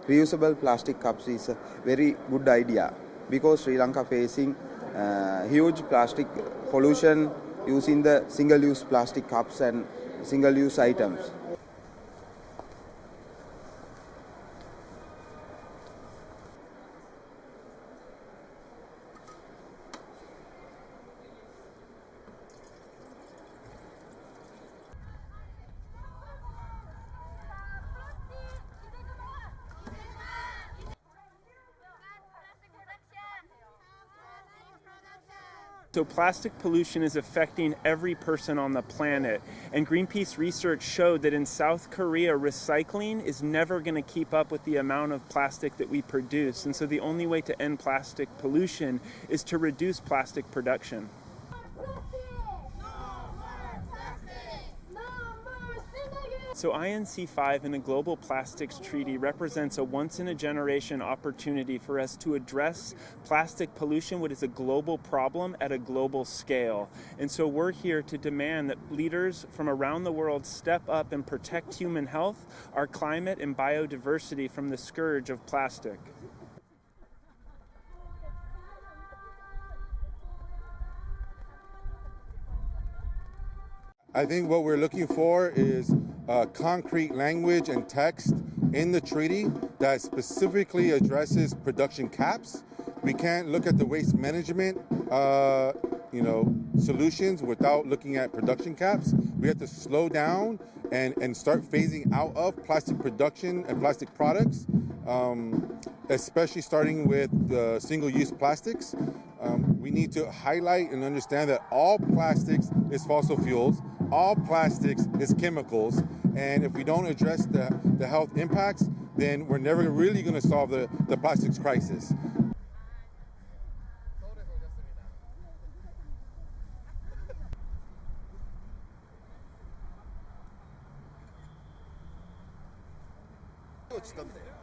reusable plastic cups is a very good idea because Sri Lanka facing huge plastic pollution using the single-use plastic cups and single-use items. So plastic pollution is affecting every person on the planet. And Greenpeace research showed that in South Korea, recycling is never going to keep up with the amount of plastic that we produce. And so the only way to end plastic pollution is to reduce plastic production. So INC 5 in a global plastics treaty represents a once-in-a-generation opportunity for us to address plastic pollution, what is a global problem at a global scale. And so we're here to demand that leaders from around the world step up and protect human health, our climate, and biodiversity from the scourge of plastic. I think what we're looking for is concrete language and text in the treaty that specifically addresses production caps. We can't look at the waste management solutions without looking at production caps. We have to slow down and start phasing out of plastic production and plastic products, especially starting with the single-use plastics. We need to highlight and understand that all plastics is fossil fuels, all plastics is chemicals, and if we don't address the health impacts, then we're never really going to solve the plastics crisis.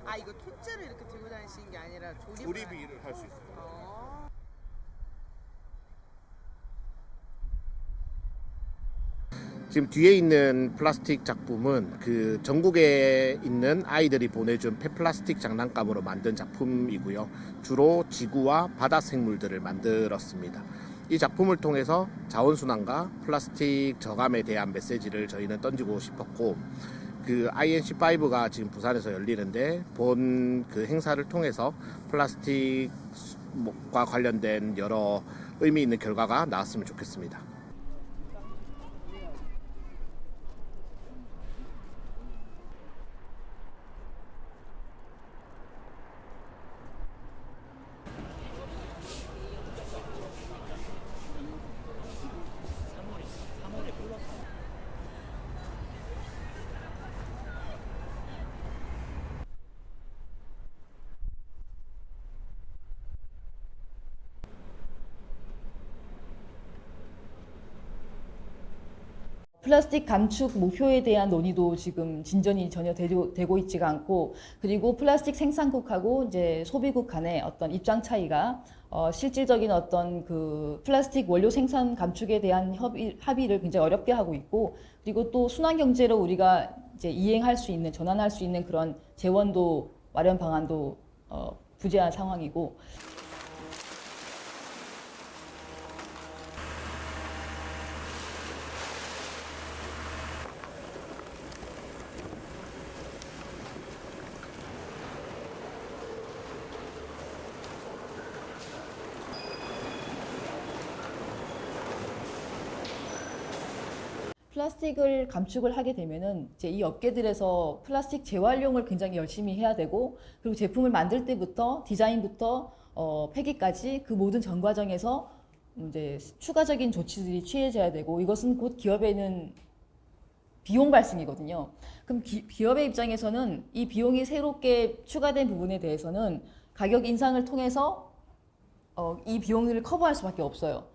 아, 이거 캡제를 이렇게 들고 다니시는 게 아니라 조립을 할 수 있어요. 지금 뒤에 있는 플라스틱 작품은 그 전국에 있는 아이들이 보내준 폐플라스틱 장난감으로 만든 작품이고요. 주로 지구와 바다 생물들을 만들었습니다. 이 작품을 통해서 자원순환과 플라스틱 저감에 대한 메시지를 저희는 던지고 싶었고, 그 INC5가 지금 부산에서 열리는데 본 그 행사를 통해서 플라스틱과 관련된 여러 의미 있는 결과가 나왔으면 좋겠습니다. 플라스틱 감축 목표에 대한 논의도 지금 진전이 전혀 되고 있지가 않고, 그리고 플라스틱 생산국하고 이제 소비국 간의 어떤 입장 차이가 실질적인 어떤 그 플라스틱 원료 생산 감축에 대한 합의를 굉장히 어렵게 하고 있고, 그리고 또 순환 경제로 우리가 이제 이행할 수 있는, 전환할 수 있는 그런 재원도 마련 방안도 부재한 상황이고. 플라스틱을 감축을 하게 되면은 이제 이 업계들에서 플라스틱 재활용을 굉장히 열심히 해야 되고, 그리고 제품을 만들 때부터 디자인부터 폐기까지 그 모든 전 과정에서 이제 추가적인 조치들이 취해져야 되고, 이것은 곧 기업에는 비용 발생이거든요. 그럼 기업의 입장에서는 이 비용이 새롭게 추가된 부분에 대해서는 가격 인상을 통해서 이 비용을 커버할 수밖에 없어요.